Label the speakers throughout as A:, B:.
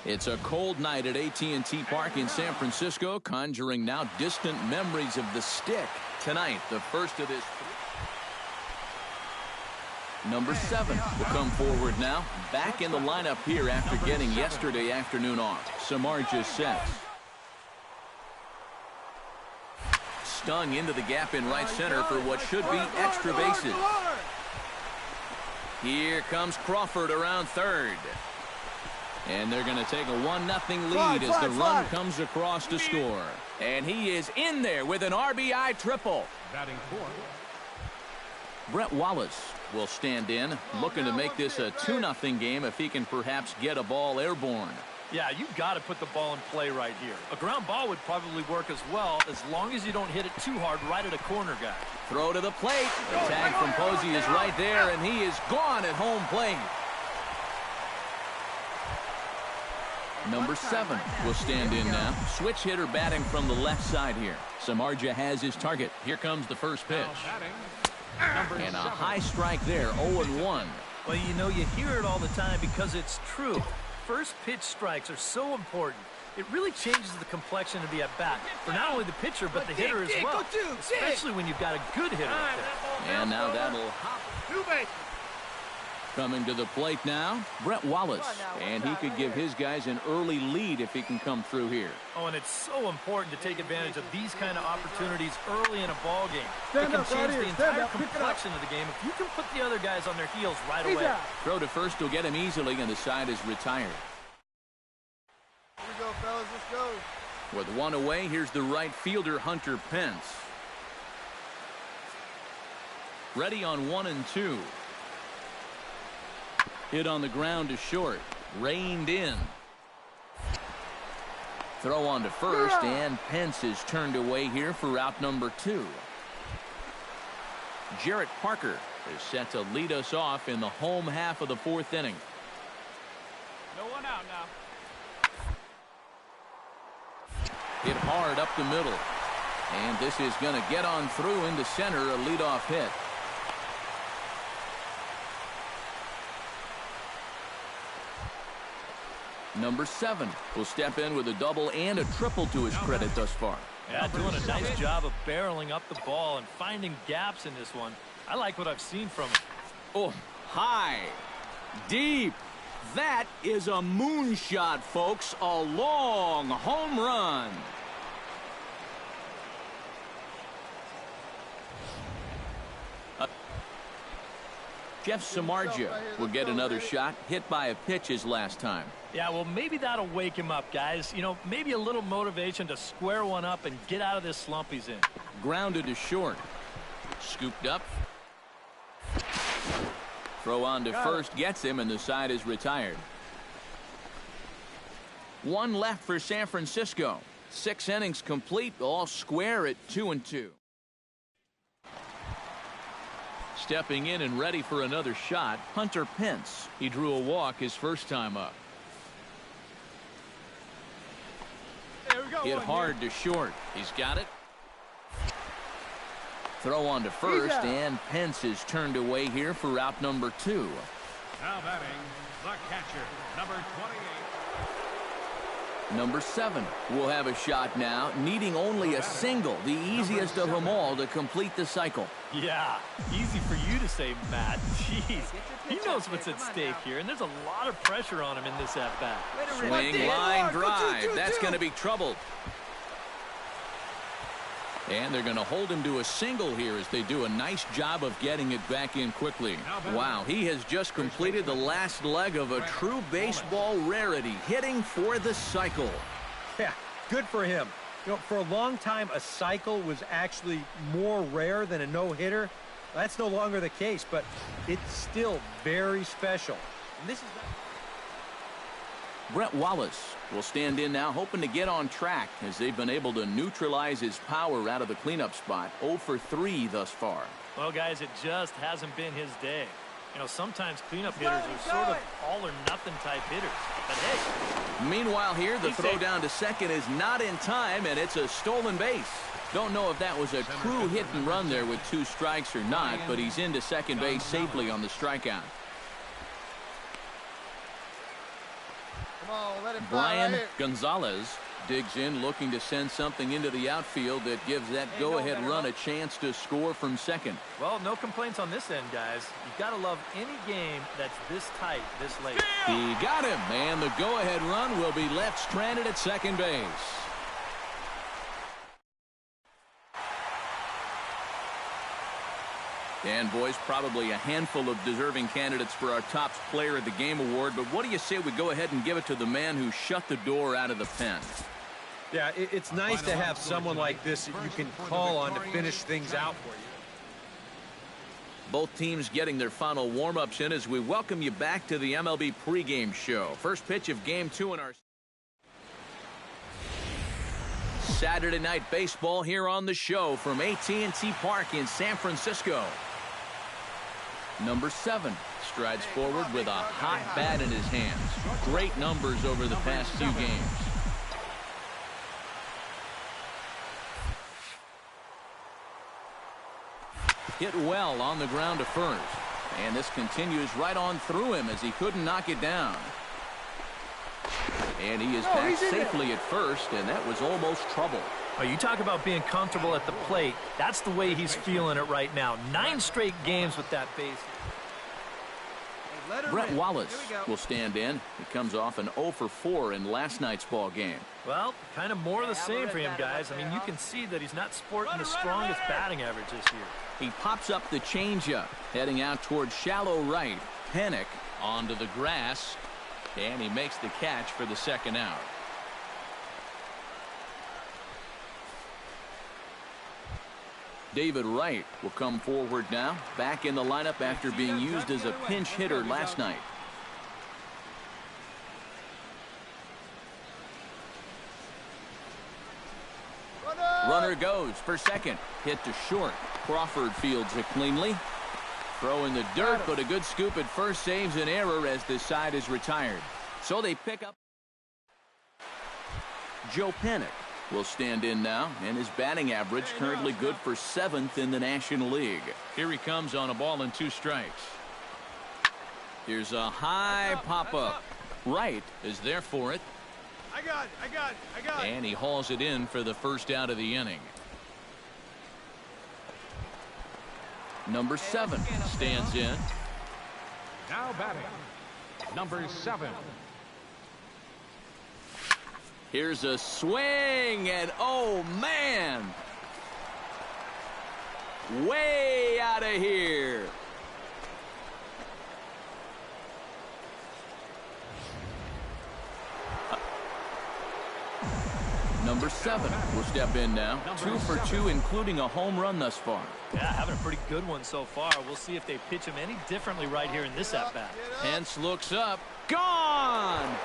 A: It's a cold night at AT&T Park in San Francisco, conjuring now distant memories of the stick. Tonight, the first of this. Number 7 will come forward now. Back in the lineup here after getting yesterday afternoon off. Samardzija sets. Stung into the gap in right center for what should be extra bases. Here comes Crawford around third. And they're going to take a 1-0 lead as the run comes across to score. And he is in there with an RBI triple.
B: Batting fourth.
A: Brett Wallace will stand in, looking to make this a 2-0 game if he can perhaps get a ball airborne.
C: Yeah, you've got to put the ball in play right here. A ground ball would probably work as well, as long as you don't hit it too hard right at a corner guy.
A: Throw to the plate. The tag from Posey is right there, and he is gone at home plate. Number 7 will stand in now. Switch hitter batting from the left side here. Samardzija has his target. Here comes the first pitch. And a high strike there, 0-1.
C: Well, you know, you hear it all the time because it's true. First pitch strikes are so important. It really changes the complexion of the at-bat for not only the pitcher, but the hitter as well. Especially when you've got a good hitter up there.
A: And now that'll hop. Coming to the plate now, Brett Wallace. And he could give his guys an early lead if he can come through here.
C: Oh, and it's so important to take advantage of these kind of opportunities early in a ball game. It can change the entire complexion of the game if you can put the other guys on their heels right away.
A: Throw to first will get him easily, and the side is retired.
D: Here we go, fellas. Let's go.
A: With one away, here's the right fielder, Hunter Pence. Ready on 1 and 2. Hit on the ground to short. Reined in. Throw on to first, and Pence is turned away here for out number 2. Jarrett Parker is set to lead us off in the home half of the 4th inning.
B: No one out now.
A: Hit hard up the middle. And this is going to get on through into center, a leadoff hit. Number 7 will step in with a double and a triple to his credit thus far.
C: Yeah, doing a nice job of barreling up the ball and finding gaps in this one. I like what I've seen from him.
A: Oh, high, deep. That is a moonshot, folks. A long home run. Jeff Samardzija will get another shot, hit by a pitch his last time.
C: Yeah, well, maybe that'll wake him up, guys. You know, maybe a little motivation to square one up and get out of this slump he's in.
A: Grounded to short. Scooped up. Throw on to first gets him, and the side is retired. 1 left for San Francisco. 6 innings complete, all square at 2-2. Stepping in and ready for another shot, Hunter Pence. He drew a walk his first time up. Hit hard to short. He's got it. Throw on to first, and Pence is turned away here for out number 2.
B: Now batting, the catcher, number 28.
A: Number 7 will have a shot now, needing only a single, the easiest of them all to complete the cycle.
C: Yeah, easy for you to say, Matt. Jeez, he knows what's at stake here, and there's a lot of pressure on him in this at-bat.
A: Swing, line, drive. That's going to be troubled. And they're going to hold him to a single here as they do a nice job of getting it back in quickly. Wow, he has just completed the last leg of a true baseball rarity, hitting for the cycle.
E: Yeah, good for him. You know, for a long time, a cycle was actually more rare than a no-hitter. That's no longer the case, but it's still very special. And this is
A: Brett Wallace will stand in now, hoping to get on track as they've been able to neutralize his power out of the cleanup spot. 0 for 3 thus far.
C: Well, guys, it just hasn't been his day. You know, sometimes cleanup hitters are sort of all-or-nothing type hitters. But hey.
A: Meanwhile here, the throw down to second is not in time, and it's a stolen base. Don't know if that was a true hit and run there with 2 strikes or not, but he's into second base safely on the strikeout.
D: Come on, let it fly
A: Brian
D: right here.
A: Gonzalez digs in, looking to send something into the outfield that gives that go-ahead run a chance to score from second.
C: Well, no complaints on this end, guys. You've got to love any game that's this tight, this late.
A: He got him, and the go-ahead run will be left stranded at second base. And, boys, probably a handful of deserving candidates for our top player of the game award, but what do you say we go ahead and give it to the man who shut the door out of the pen?
E: Yeah, it's nice to have someone like this that you can call on to finish things out for you.
A: Both teams getting their final warm-ups in as we welcome you back to the MLB pregame show. First pitch of Game 2 in our Saturday Night Baseball here on the show from AT&T Park in San Francisco. Number 7 strides forward with a hot bat in his hands. Great numbers over the past few games. Hit well on the ground to first. And this continues right on through him as he couldn't knock it down. And he is back safely at first, and that was almost trouble.
C: Oh, you talk about being comfortable at the plate. That's the way he's feeling it right now. 9 straight games with that base.
A: Brett Wallace will stand in. He comes off an 0 for 4 in last night's ball game.
C: Well, kind of more of the same for him, guys. I mean, you can see that he's not sporting the strongest batting average this year.
A: He pops up the changeup, heading out towards shallow right. Panic onto the grass, and he makes the catch for the second out. David Wright will come forward now, back in the lineup after being used as a pinch hitter last night. Runner goes for second. Hit to short. Crawford fields it cleanly. Throw in the dirt, but a good scoop at first saves an error as the side is retired. So they pick up. Joe Panic will stand in now, and his batting average currently good for 7th in the National League. Here he comes on a ball and 2 strikes. Here's a high pop-up. Wright is there for it.
D: I got it.
A: And he hauls it in for the first out of the inning. Number 7 stands in.
B: Now batting, number 7.
A: Here's a swing, and oh man, way out of here. Number 7 will step in now. 2 for 2, including a home run thus far.
C: Yeah, having a pretty good one so far. We'll see if they pitch him any differently right here in this at-bat.
A: Hence looks up. Gone!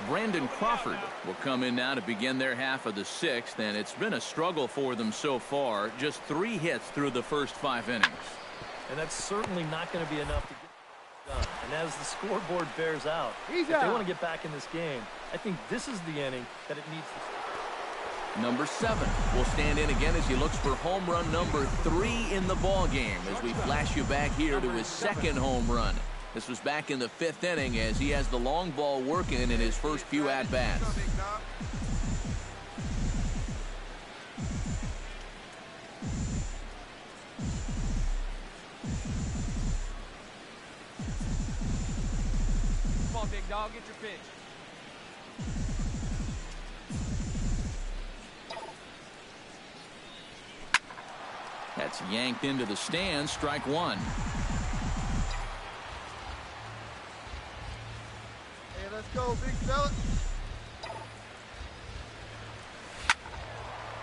A: Brandon Crawford will come in now to begin their half of the 6th, and it's been a struggle for them so far. Just 3 hits through the first 5 innings.
C: And that's certainly not going to be enough to get done. And as the scoreboard bears out, if they want to get back in this game, I think this is the inning that it needs to.
A: Number 7 will stand in again as he looks for home run number 3 in the ball game as we flash you back here to his 2nd home run. This was back in the 5th inning as he has the long ball working in his first few at-bats.
F: Come on, big dog, get your pitch.
A: That's yanked into the stands. Strike 1.
D: Let's go, big fella.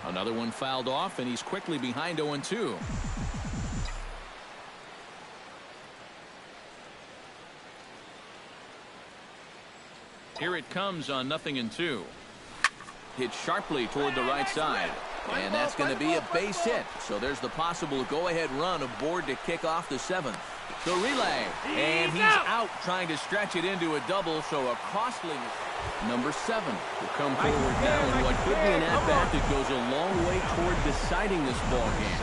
A: Another one fouled off, and he's quickly behind 0-2. Here it comes on 0-2. Hit sharply toward the right side. And that's going to be a base hit. So there's the possible go-ahead run aboard to kick off the 7th. The relay, and he's out trying to stretch it into a double, so a costly. Number 7 will come forward now in what could be an at-bat that goes a long way toward deciding this ball game.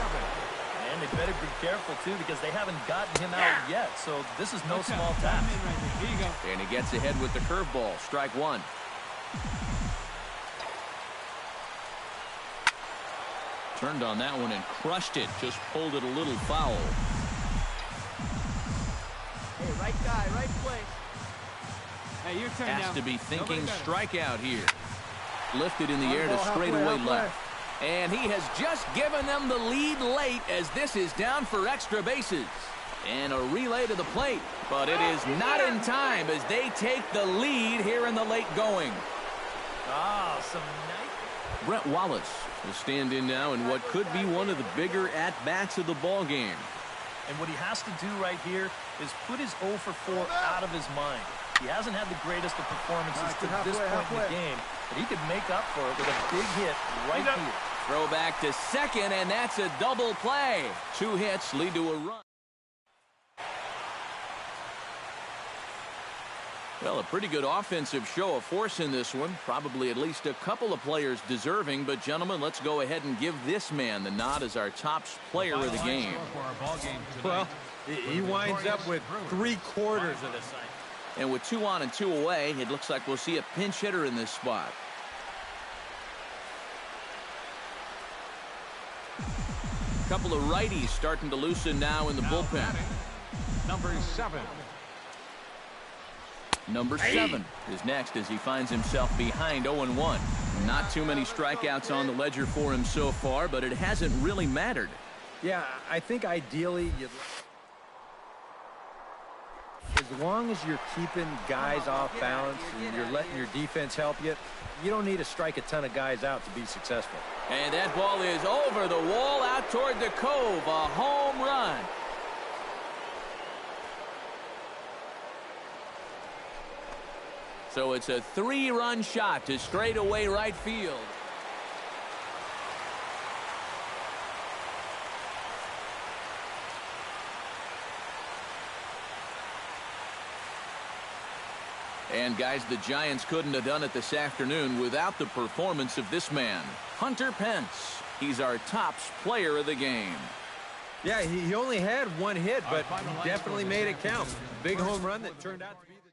C: And And they better be careful, too, because they haven't gotten him out yet. So this is no small task.
B: Here you go.
A: And he gets ahead with the curveball. Strike one. Turned on that one and crushed it. Just pulled it a little foul.
D: Hey, right guy, right place.
B: Hey, your turn
A: Has
B: now.
A: to be thinking
B: Nobody better.
A: strikeout here. Lifted in the air to
D: Halfway,
A: straightaway
D: halfway.
A: left. And he has just given them the lead late as this is down for extra bases. And a relay to the plate. But it is not in time as they take the lead here in the late going.
C: Ah, some nice.
A: Brett Wallace will stand in now in what could be one of the bigger at-bats of the ball game.
C: And what he has to do right here is put his 0 for 4 out of his mind. He hasn't had the greatest of performances to this point in the game, but he could make up for it with a big hit right here.
A: Throw back to second, and that's a double play. 2 hits lead to a run. Well, a pretty good offensive show of force in this one. Probably at least a couple of players deserving. But, gentlemen, let's go ahead and give this man the nod as our top player of the game.
E: Well, he winds up with 3/4 of the cycle.
A: And with 2 on and 2 away, it looks like we'll see a pinch hitter in this spot. Couple of righties starting to loosen now in the bullpen.
B: Number 7.
A: Number 7 is next as he finds himself behind 0-1. Not too many strikeouts on the ledger for him so far, but it hasn't really mattered.
E: Yeah, I think ideally as long as you're keeping guys off balance and you're letting your defense help you, you don't need to strike a ton of guys out to be successful.
A: And that ball is over the wall out toward the cove. A home run. So it's a 3-run shot to straightaway right field. And guys, the Giants couldn't have done it this afternoon without the performance of this man, Hunter Pence. He's our top player of the game.
E: Yeah, he only had 1 hit, but he definitely made it count. Big home run that turned out to be the